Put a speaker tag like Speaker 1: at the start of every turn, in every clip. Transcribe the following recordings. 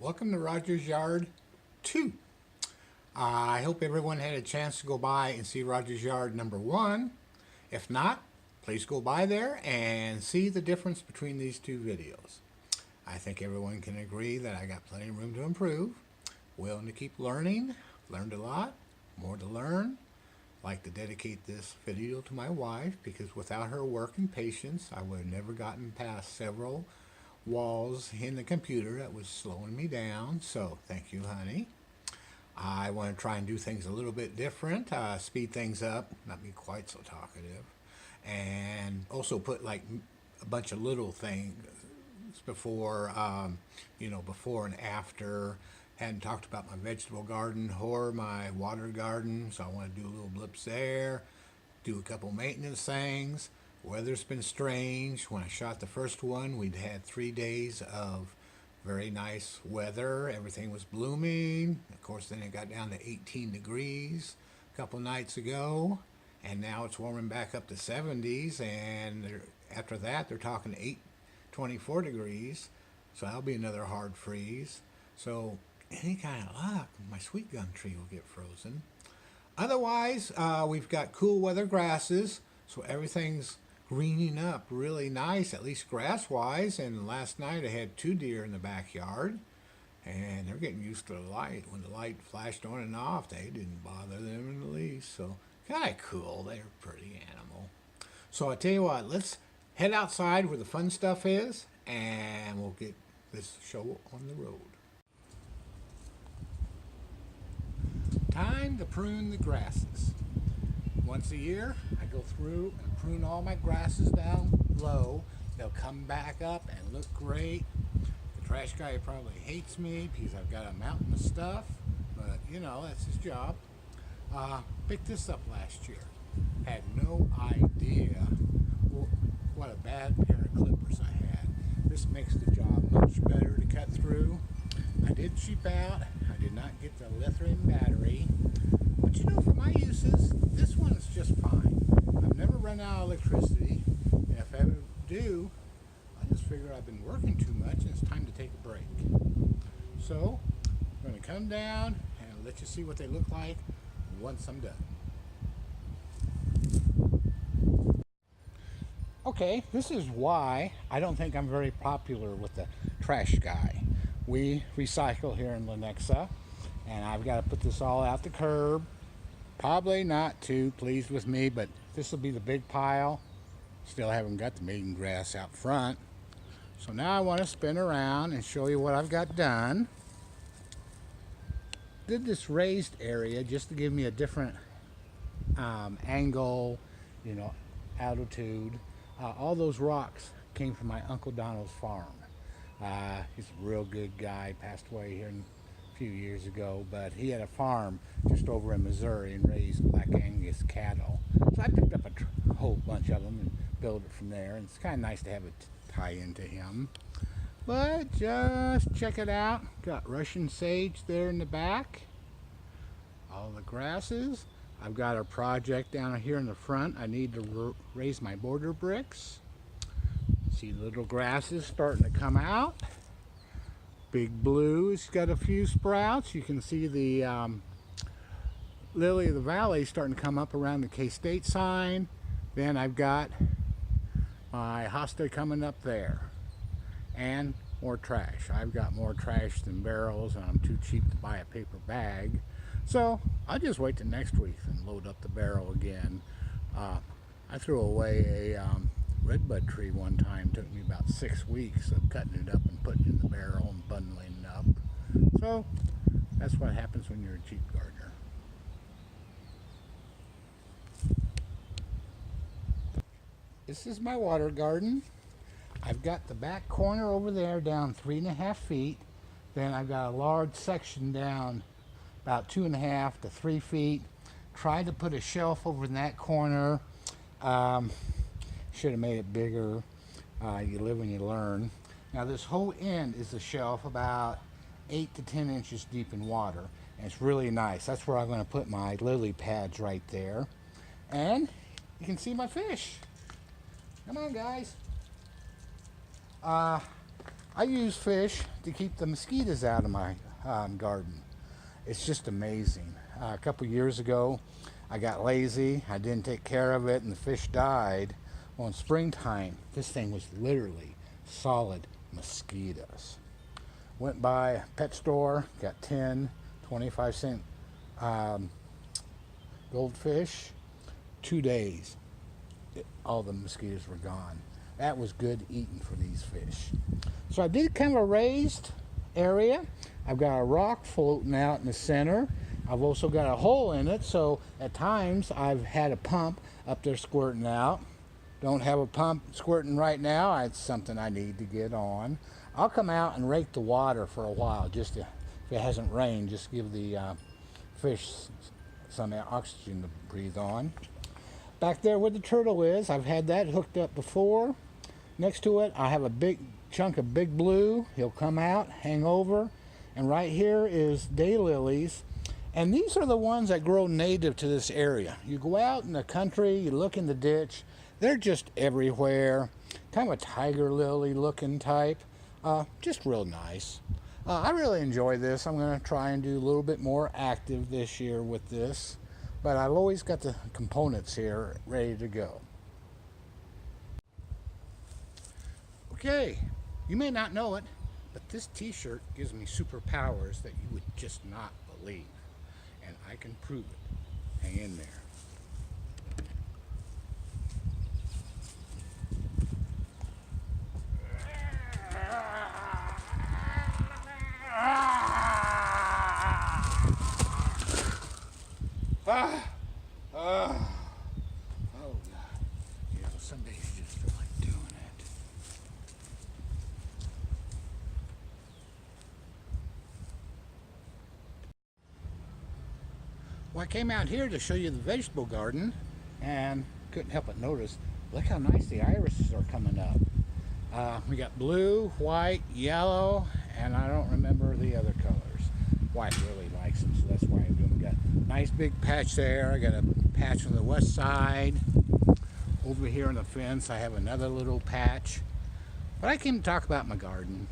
Speaker 1: Welcome to Roger's Yard 2. I hope everyone had a chance to go by and see Roger's Yard number 1. If not, please go by there and see the difference between these two videos. I think everyone can agree that I got plenty of room to improve. Willing to keep learning. Learned a lot. More to learn. Like to dedicate this video to my wife because without her work and patience, I would have never gotten past several walls in the computer that was slowing me down. So thank you, honey. I want to try and do things a little bit different, speed things up, not be quite so talkative, and also put like a bunch of little things before, before and after. Hadn't talked about my vegetable garden or my water garden, so I want to do a little blips there, do a couple maintenance things. Weather's been strange. When I shot the first one, we'd had 3 days of very nice weather. Everything was blooming. Of course, then it got down to 18 degrees a couple nights ago, and now it's warming back up to 70s, and after that, they're talking 24 degrees, so that'll be another hard freeze. So any kind of luck, my sweet gum tree will get frozen. Otherwise, we've got cool weather grasses, so everything's greening up really nice, at least grass-wise. And last night I had 2 deer in the backyard, and they're getting used to the light. When the light flashed on and off, they didn't bother them in the least. So kind of cool. They're a pretty animal. So I tell you what, let's head outside where the fun stuff is, and we'll get this show on the road. Time to prune the grasses. Once a year, I go through and prune all my grasses down low. They'll come back up and look great. The trash guy probably hates me because I've got a mountain of stuff, but you know, that's his job. Picked this up last year. Had no idea what a bad pair of clippers I had. This makes the job much better to cut through. I did cheap out. I did not get the lithium battery. But you know, for my uses, this one is just fine. I've never run out of electricity. And if I ever do, I just figure I've been working too much and it's time to take a break. So, I'm going to come down and let you see what they look like once I'm done. Okay, this is why I don't think I'm very popular with the trash guy. We recycle here in Lenexa, and I've got to put this all out the curb. Probably not too pleased with me, but this will be the big pile. Still haven't got the maiden grass out front. So now I want to spin around and show you what I've got done. Did this raised area just to give me a different angle, altitude. All those rocks came from my Uncle Donald's farm. He's a real good guy, passed away here a few years ago, but he had a farm just over in Missouri and raised Black Angus cattle. So I picked up a whole bunch of them and built it from there, and it's kind of nice to have it tie into him. But just check it out. Got Russian sage there in the back. All the grasses. I've got a project down here in the front. I need to raise my border bricks. See little grasses starting to come out. Big Blue's got a few sprouts. You can see the Lily of the Valley starting to come up around the K-State sign. Then I've got my hosta coming up there. And more trash. I've got more trash than barrels, and I'm too cheap to buy a paper bag. So I'll just wait till next week and load up the barrel again. I threw away a redbud tree one time. Took me about 6 weeks of cutting it up and putting it in the barrel and bundling it up. So that's what happens when you're a cheap gardener. This is my water garden. I've got the back corner over there down 3.5 feet. Then I've got a large section down about 2.5 to 3 feet. Tried to put a shelf over in that corner. Should have made it bigger. You live and you learn. Now this whole end is a shelf about 8 to 10 inches deep in water, and it's really nice. That's where I'm going to put my lily pads right there. And you can see my fish. Come on, guys. I use fish to keep the mosquitoes out of my garden. It's just amazing. A couple years ago, I got lazy. I didn't take care of it, and the fish died. Well, in springtime, this thing was literally solid mosquitoes. Went by a pet store, got 10, 25-cent goldfish. 2 days, all the mosquitoes were gone. That was good eating for these fish. So I did kind of a raised area. I've got a rock floating out in the center. I've also got a hole in it, so at times I've had a pump up there squirting out. Don't have a pump squirting right now. It's something I need to get on. I'll come out and rake the water for a while, just to, if it hasn't rained, just give the fish some oxygen to breathe on. Back there where the turtle is, I've had that hooked up before. Next to it, I have a big chunk of big blue. He'll come out, hang over. And right here is daylilies. And these are the ones that grow native to this area. You go out in the country, you look in the ditch, they're just everywhere. Kind of a tiger lily looking type. Just real nice. I really enjoy this. I'm going to try and do a little bit more active this year with this. But I've always got the components here ready to go. Okay, you may not know it, but this t-shirt gives me superpowers that you would just not believe. And I can prove it. Hang in there. Oh God. You know, some days you just feel like doing it. Well, I came out here to show you the vegetable garden and couldn't help but notice, look how nice the irises are coming up. We got blue, white, yellow, and I don't remember the other colors. White really likes them, so that's why I'm doing. We got a nice big patch there. I got a patch on the west side. Over here on the fence, I have another little patch. But I came to talk about my garden.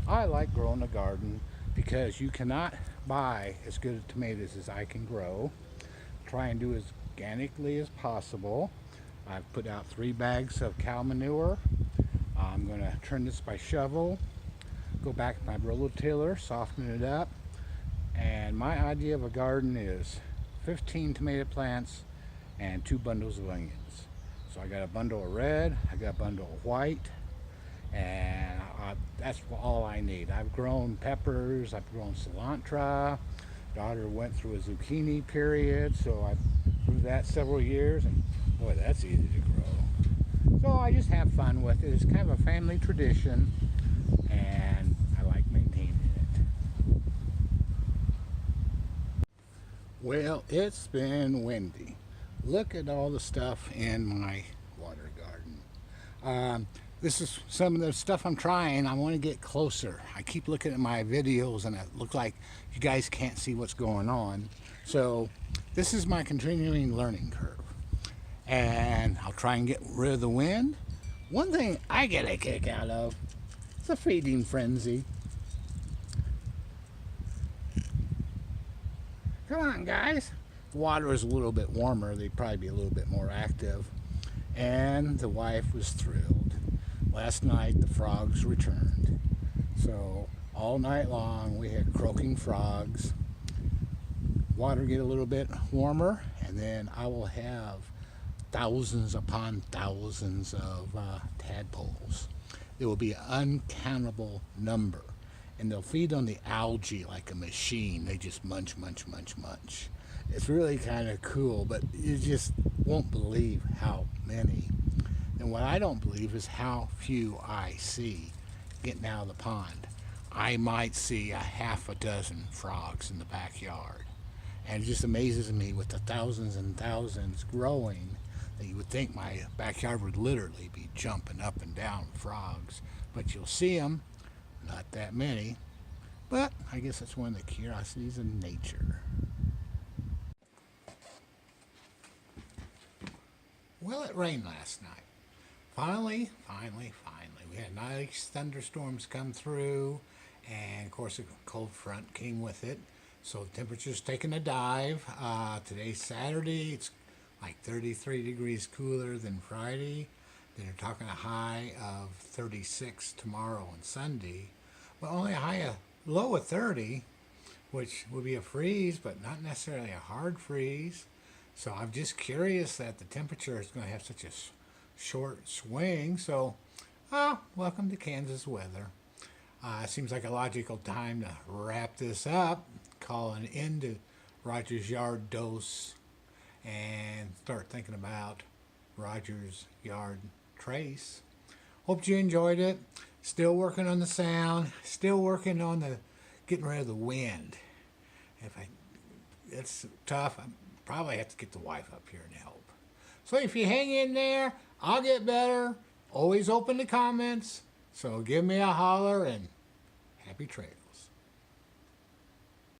Speaker 1: I like growing a garden because you cannot buy as good tomatoes as I can grow. Try and do as organically as possible. I've put out 3 bags of cow manure. I'm going to turn this by shovel, go back to my rototiller, soften it up, and my idea of a garden is 15 tomato plants and 2 bundles of onions. So I got a bundle of red, I got a bundle of white, and that's all I need. I've grown peppers, I've grown cilantro. Daughter went through a zucchini period, so I grew that several years, and boy, that's easy to grow. So I just have fun with it. It's kind of a family tradition, and I like maintaining it. Well, it's been windy. Look at all the stuff in my water garden. This is some of the stuff I'm trying. I want to get closer. I keep looking at my videos and it looks like you guys can't see what's going on. So this is my continuing learning curve. And I'll try and get rid of the wind. One thing I get a kick out of is a feeding frenzy. Come on, guys. The water is a little bit warmer. They'd probably be a little bit more active. And the wife was thrilled. Last night, the frogs returned. So all night long, we had croaking frogs. Water get a little bit warmer, and then I will have thousands upon thousands of tadpoles. There will be an uncountable number, and they'll feed on the algae like a machine. They just munch, munch, munch, munch. It's really kind of cool, but you just won't believe how many. And what I don't believe is how few I see getting out of the pond. I might see a half a dozen frogs in the backyard. And it just amazes me with the thousands and thousands growing that you would think my backyard would literally be jumping up and down with frogs. But you'll see them, not that many. But I guess that's one of the curiosities of nature. Well, it rained last night. Finally, we We had nice thunderstorms come through, and of course a cold front came with it. So the temperature's taking a dive. Today's Saturday. It's like 33 degrees cooler than Friday. Then they're talking a high of 36 tomorrow and Sunday. Well, only a low of 30, which would be a freeze, but not necessarily a hard freeze. So I'm just curious that the temperature is going to have such a short swing. So, welcome to Kansas weather. Seems like a logical time to wrap this up, call an end to Roger's Yard dose, and start thinking about Roger's Yard trace. Hope you enjoyed it. Still working on the sound. Still working on the getting rid of the wind. It's tough. I probably have to get the wife up here and help. So if you hang in there, I'll get better. Always open to comments. So give me a holler and happy trails.